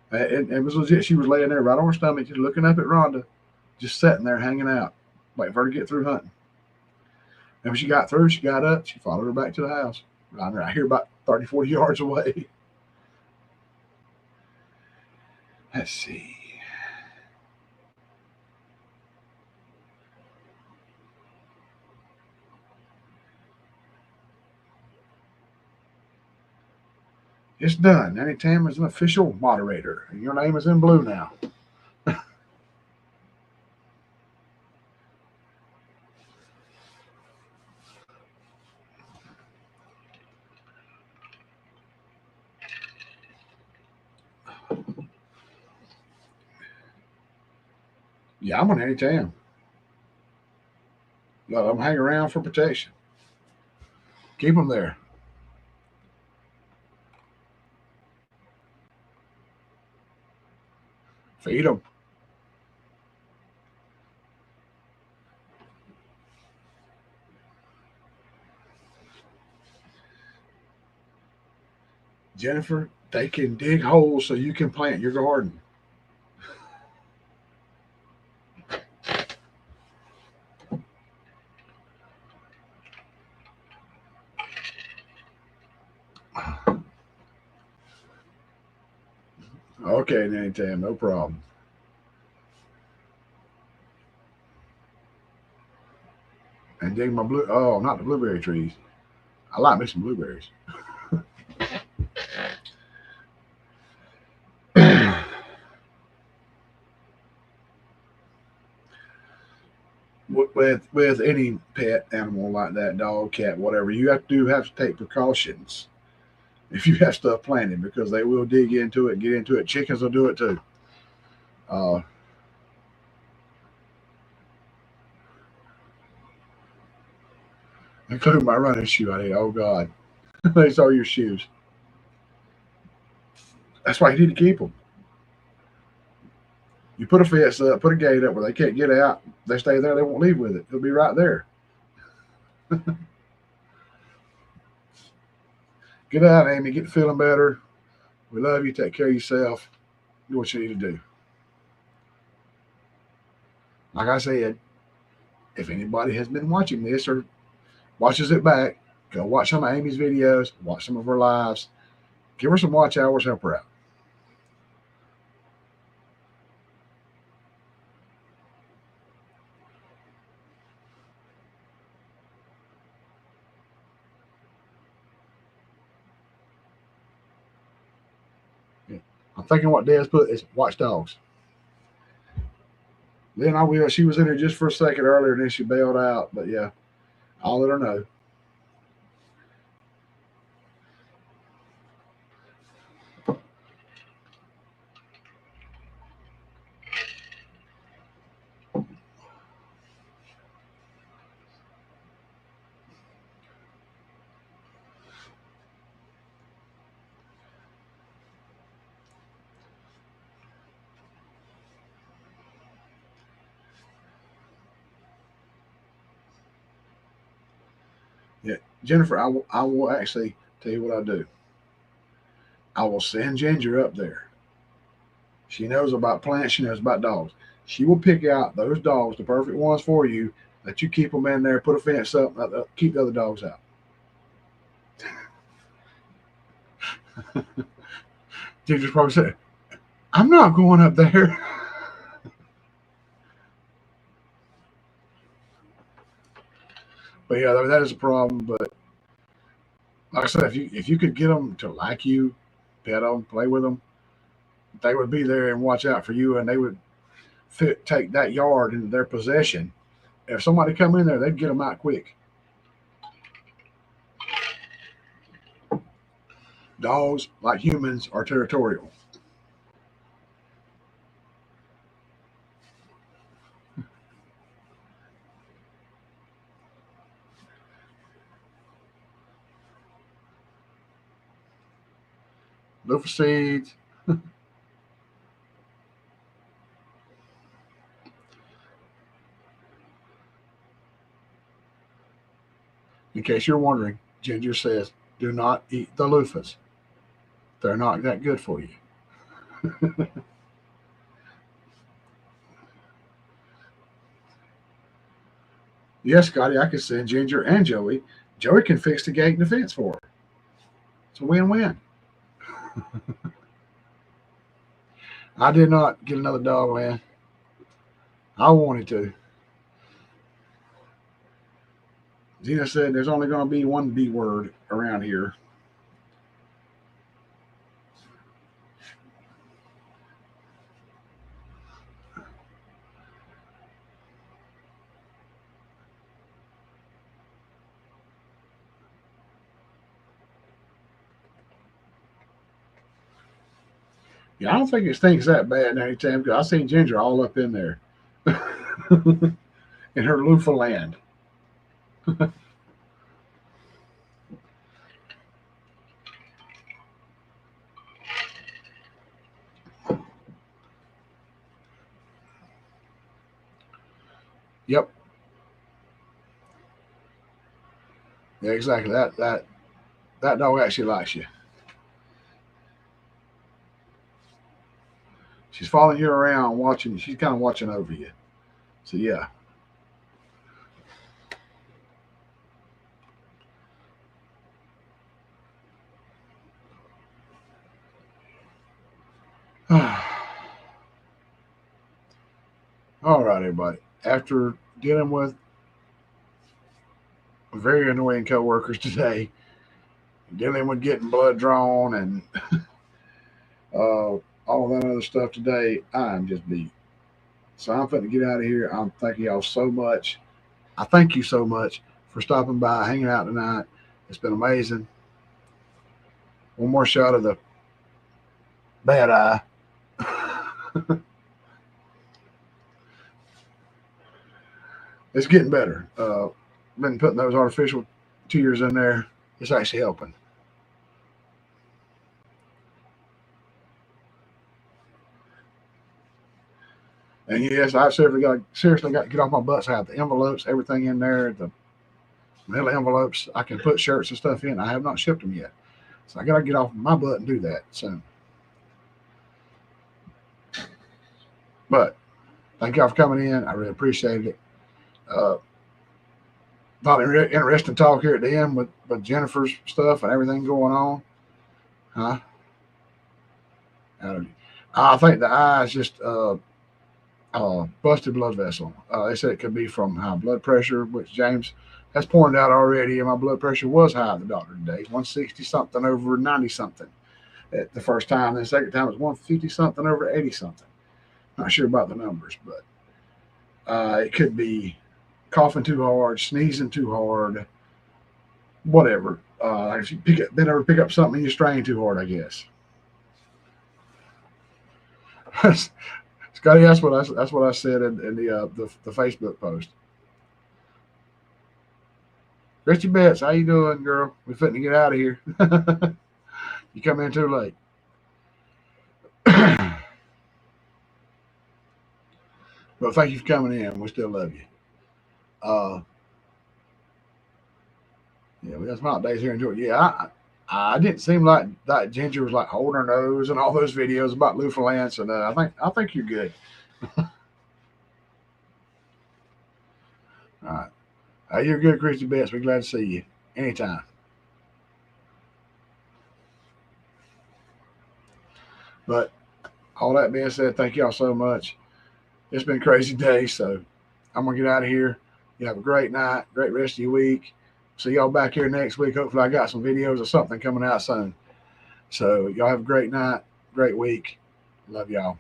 And it was legit. She was laying there right on her stomach, just looking up at Rhonda, just sitting there hanging out, waiting for her to get through hunting. And when she got through, she got up, she followed her back to the house, right here about 30, 40 yards away. Let's see. It's done. Nanny Tam is an official moderator. And your name is in blue now. Yeah, I'm on anytime. Let them hang around for protection. Keep them there. Feed them. Jennifer, they can dig holes so you can plant your garden. Okay, anytime, no problem. And dig my blue. Oh, not the blueberry trees. I like me some blueberries. With any pet animal like that, dog, cat, whatever, you have to take precautions if you have stuff planted because they will dig into it, get into it. Chickens will do it too. Uh, Including my running shoe. I need. Oh God, they saw your shoes. That's why you need to keep them. You put a fence up, put a gate up where they can't get out. They stay there. They won't leave with it. It'll be right there. Get out, Amy. Get feeling better. We love you. Take care of yourself. Do what you need to do. Like I said, if anybody has been watching this or watches it back, go watch some of Amy's videos, watch some of her lives, give her some watch hours, help her out. Yeah. I'm thinking what Des put is watch dogs. Then I will. She was in here just for a second earlier, and then she bailed out. But yeah, I'll let her know. Yeah, Jennifer, I will actually tell you what I do. I will send Ginger up there. She knows about plants. She knows about dogs. She will pick out those dogs, the perfect ones for you. Let you keep them in there. Put a fence up. Keep the other dogs out. Ginger's probably saying, "I'm not going up there." But yeah, that is a problem. But like I said, if you could get them to like you, pet them, play with them, they would be there and watch out for you, and they would take that yard into their possession. If somebody come in there, they'd get them out quick. Dogs, like humans, are territorial. Look for seeds. In case you're wondering, Ginger says, do not eat the loofahs. They're not that good for you. Yes, Scotty, I can send Ginger and Joey. Joey can fix the gate and the fence for her. It's a win-win. I did not get another dog, man. I wanted to. Zena said there's only going to be one B word around here. Yeah, I don't think it stinks that bad anytime because I seen Ginger all up in there. in her loofah land. Yep. Yeah, exactly. That dog actually likes you. She's following you around, watching. She's kind of watching over you. So yeah. All right, everybody. After dealing with very annoying coworkers today, dealing with getting blood drawn and all that other stuff today, I'm just beat. So I'm going to get out of here. I'm thanking y'all so much. I thank you so much for stopping by, hanging out tonight. It's been amazing. One more shot of the bad eye. It's getting better. Been putting those artificial tears in there. It's actually helping. And yes, I seriously got to get off my butt. So I have the envelopes, everything in there, the mail envelopes. I can put shirts and stuff in. I have not shipped them yet. So I got to get off my butt and do that soon. But thank y'all for coming in. I really appreciate it. Uh, Thought interesting talk here at the end with Jennifer's stuff and everything going on. Huh? I think the eye is just busted blood vessel. They said it could be from high blood pressure, which James has pointed out already. And my blood pressure was high at the doctor today, 160 something over 90 something at the first time. The second time it was 150 something over 80 something. Not sure about the numbers, but it could be coughing too hard, sneezing too hard, whatever. If you then ever pick up something you strain too hard, I guess. Scotty, that's what I said in the Facebook post. Christy Betts, how you doing, girl? We fitting to get out of here. You come in too late. But thank you for coming in. We still love you. Uh, yeah, we got some hot days here in Georgia. Yeah, I didn't seem like that Ginger was like holding her nose and all those videos about Lou Lance, and I think you're good. All right. You're good, Christy Betts. We're glad to see you anytime. But all that being said, thank y'all so much. It's been a crazy day, so I'm gonna get out of here. You have a great night, great rest of your week. See y'all back here next week. Hopefully, I got some videos or something coming out soon. So y'all have a great night, great week. Love y'all.